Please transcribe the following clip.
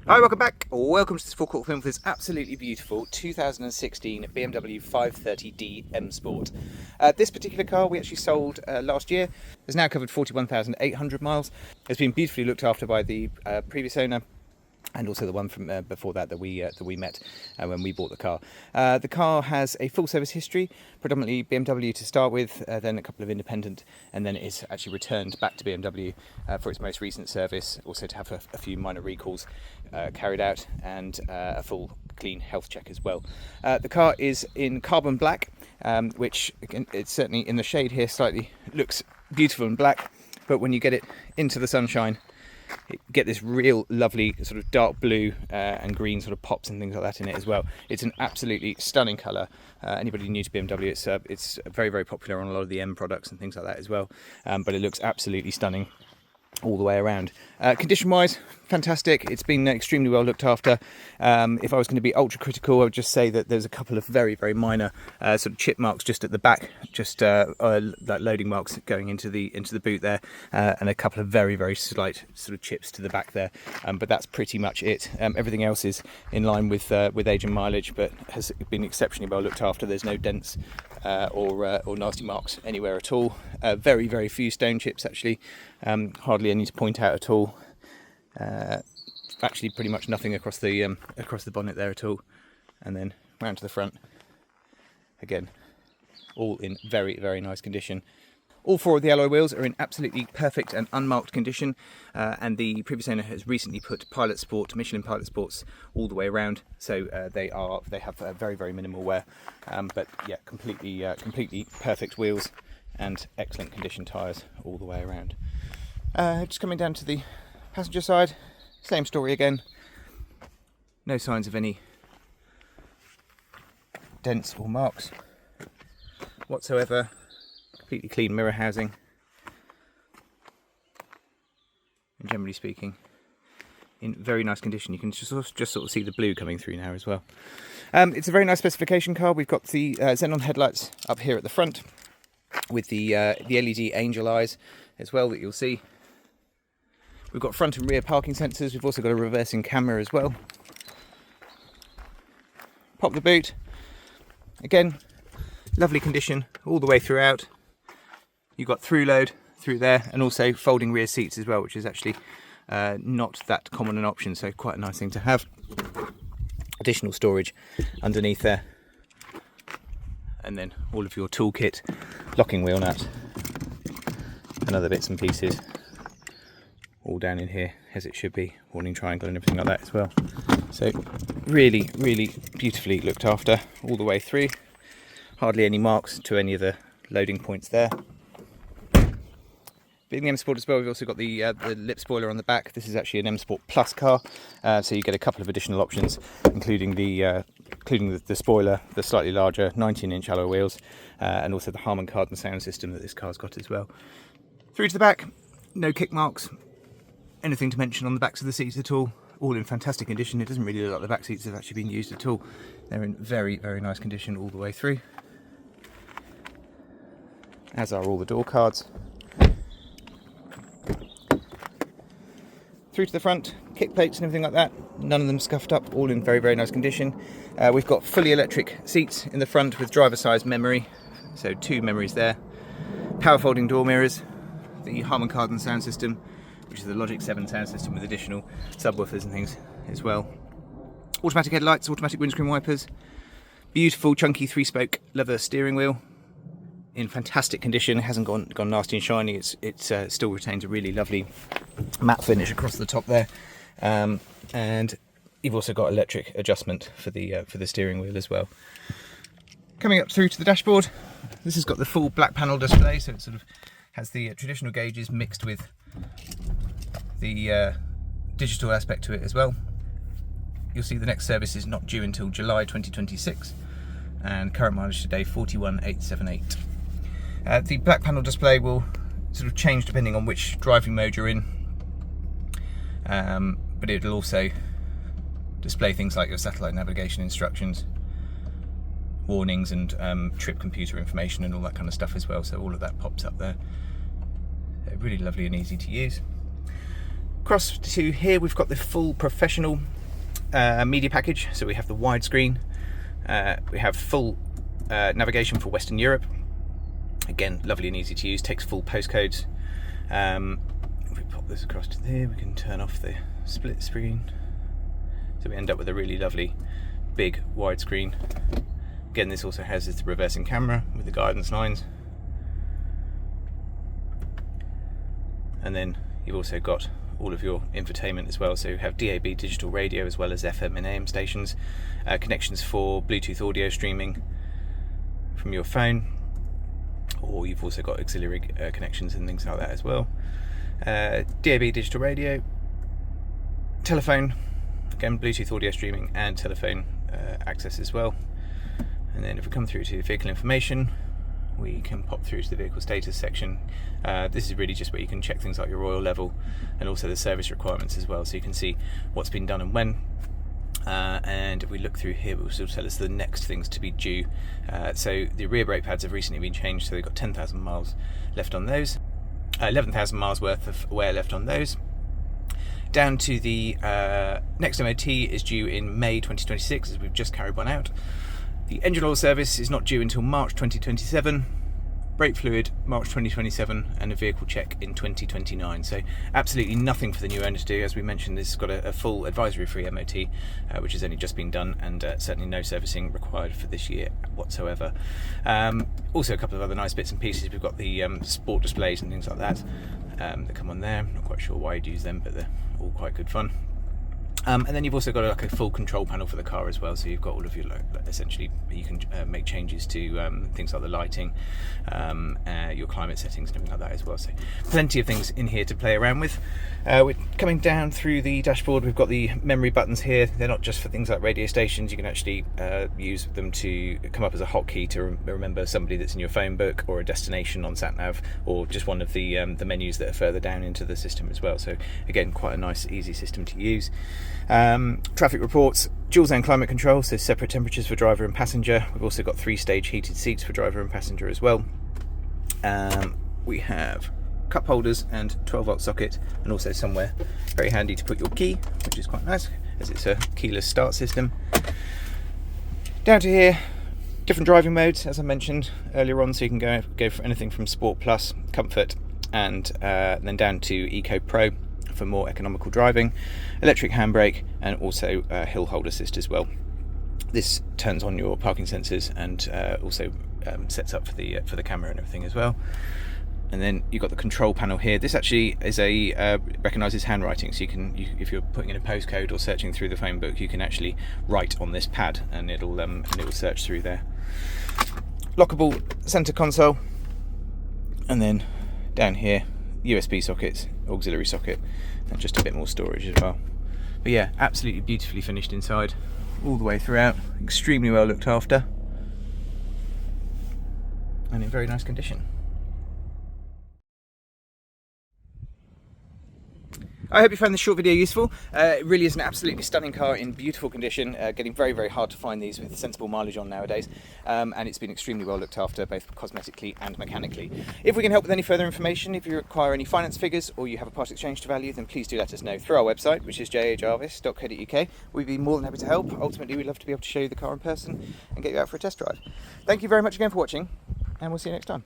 Hi, welcome back. Welcome to this Forecourt film for this absolutely beautiful 2016 BMW 530D M Sport. This particular car we actually sold last year. It's now covered 41,800 miles. It's been beautifully looked after by the previous owner, and also the one from before that we met when we bought the car. The car has a full service history, predominantly BMW to start with, then a couple of independent, and then it is actually returned back to BMW for its most recent service, also to have a few minor recalls carried out, and a full clean health check as well. The car is in carbon black, which again, it's certainly in the shade here slightly looks beautiful and black, but when you get it into the sunshine, you get this real lovely sort of dark blue and green sort of pops and things like that in it as well. It's an absolutely stunning colour. Anybody new to BMW, it's very, very popular on a lot of the M products and things like that as well. But it looks absolutely stunning all the way around. Condition wise, fantastic. It's been extremely well looked after. If I was going to be ultra critical, I would just say that there's a couple of very, very minor sort of chip marks just at the back, just like loading marks going into the boot there, and a couple of very, very slight sort of chips to the back there, but that's pretty much it. Everything else is in line with age and mileage, but has been exceptionally well looked after. There's no dents or nasty marks anywhere at all. Very, very few stone chips actually, hardly any to point out at all. Actually pretty much nothing across the bonnet there at all, and then round to the front again, all in very, very nice condition. All four of the alloy wheels are in absolutely perfect and unmarked condition, and the previous owner has recently put Michelin Pilot Sports all the way around, so they have very, very minimal wear, but yeah, completely perfect wheels and excellent condition tyres all the way around. Just coming down to the passenger side, same story again. No signs of any dents or marks whatsoever. Completely clean mirror housing, and generally speaking, in very nice condition. You can just sort of see the blue coming through now as well. It's a very nice specification car. We've got the Xenon headlights up here at the front, with the LED angel eyes as well that you'll see. We've got front and rear parking sensors. We've also got a reversing camera as well. Pop the boot. Again, lovely condition all the way throughout. You've got through load through there, and also folding rear seats as well, which is actually not that common an option, so quite a nice thing to have. Additional storage underneath there, and then all of your toolkit, locking wheel nut and other bits and pieces all down in here as it should be, warning triangle and everything like that as well. So really, really beautifully looked after all the way through. Hardly any marks to any of the loading points there. Being the M Sport as well, we've also got the lip spoiler on the back. This is actually an M Sport Plus car, so you get a couple of additional options, including the spoiler, the slightly larger 19-inch alloy wheels, and also the Harman Kardon sound system that this car's got as well. Through to the back, no kick marks, anything to mention on the backs of the seats at all in fantastic condition. It doesn't really look like the back seats have actually been used at all. They're in very, very nice condition all the way through, as are all the door cards. Through to the front, kick plates and everything like that, none of them scuffed up, all in very, very nice condition. We've got fully electric seats in the front with driver-sized memory, so 2 memories there. Power folding door mirrors, the Harman Kardon sound system, which is the Logic 7 sound system with additional subwoofers and things as well. Automatic headlights, automatic windscreen wipers, beautiful chunky 3-spoke leather steering wheel, in fantastic condition. It hasn't gone nasty and shiny. It still retains a really lovely matte finish across the top there, and you've also got electric adjustment for the steering wheel as well. Coming up through to the dashboard, this has got the full black panel display, so it sort of has the traditional gauges mixed with the digital aspect to it as well. You'll see the next service is not due until July 2026, and current mileage today 41,878. The black panel display will sort of change depending on which driving mode you're in, but it'll also display things like your satellite navigation instructions, warnings, and trip computer information and all that kind of stuff as well, so all of that pops up there. Really lovely and easy to use. Across to here we've got the full professional media package. So we have the widescreen, we have full navigation for Western Europe. Again, lovely and easy to use, takes full postcodes. If we pop this across to there, we can turn off the split screen. So we end up with a really lovely big widescreen. Again, this also has its reversing camera with the guidance lines. And then you've also got all of your infotainment as well. So you have DAB digital radio as well as FM and AM stations, connections for Bluetooth audio streaming from your phone, or you've also got auxiliary connections and things like that as well. DAB digital radio, telephone, again Bluetooth audio streaming and telephone access as well. And then if we come through to vehicle information, we can pop through to the vehicle status section. This is really just where you can check things like your oil level and also the service requirements as well, so you can see what's been done and when. And if we look through here, it will still tell us the next things to be due. So the rear brake pads have recently been changed, so they've got 10,000 miles left on those, 11,000 miles worth of wear left on those. Down to the next MOT is due in May 2026, as we've just carried one out. The engine oil service is not due until March 2027, brake fluid March 2027, and a vehicle check in 2029. So absolutely nothing for the new owner to do. As we mentioned, this has got a full advisory-free MOT, which has only just been done, and certainly no servicing required for this year whatsoever. Also a couple of other nice bits and pieces. We've got the sport displays and things like that that come on there. I'm not quite sure why you'd use them, but they're all quite good fun. And then you've also got like a full control panel for the car as well, so you've got all of your, essentially you can make changes to things like the lighting, your climate settings and everything like that as well, so plenty of things in here to play around with. We're coming down through the dashboard. We've got the memory buttons here. They're not just for things like radio stations. You can actually use them to come up as a hotkey to remember somebody that's in your phone book, or a destination on SatNav, or just one of the menus that are further down into the system as well. So again, quite a nice easy system to use. Traffic reports, dual zone climate control, so separate temperatures for driver and passenger. We've also got 3-stage heated seats for driver and passenger as well. We have cup holders and 12-volt socket, and also somewhere very handy to put your key, which is quite nice as it's a keyless start system. Down to here, different driving modes as I mentioned earlier on, so you can go for anything from Sport Plus, Comfort, and then down to Eco Pro for more economical driving, electric handbrake, and also hill hold assist as well. This turns on your parking sensors and also sets up for the camera and everything as well. And then you've got the control panel here. This actually is recognises handwriting, so if you're putting in a postcode or searching through the phone book, you can actually write on this pad, and it'll search through there. Lockable centre console, and then down here, USB sockets, auxiliary socket, and just a bit more storage as well. But yeah, absolutely beautifully finished inside all the way throughout, extremely well looked after, and in very nice condition. I hope you found this short video useful. It really is an absolutely stunning car in beautiful condition, getting very, very hard to find these with sensible mileage on nowadays, and it's been extremely well looked after, both cosmetically and mechanically. If we can help with any further information, if you require any finance figures or you have a part exchange to value, then please do let us know through our website, which is jajarvis.co.uk. We'd be more than happy to help. Ultimately, we'd love to be able to show you the car in person and get you out for a test drive. Thank you very much again for watching, and we'll see you next time.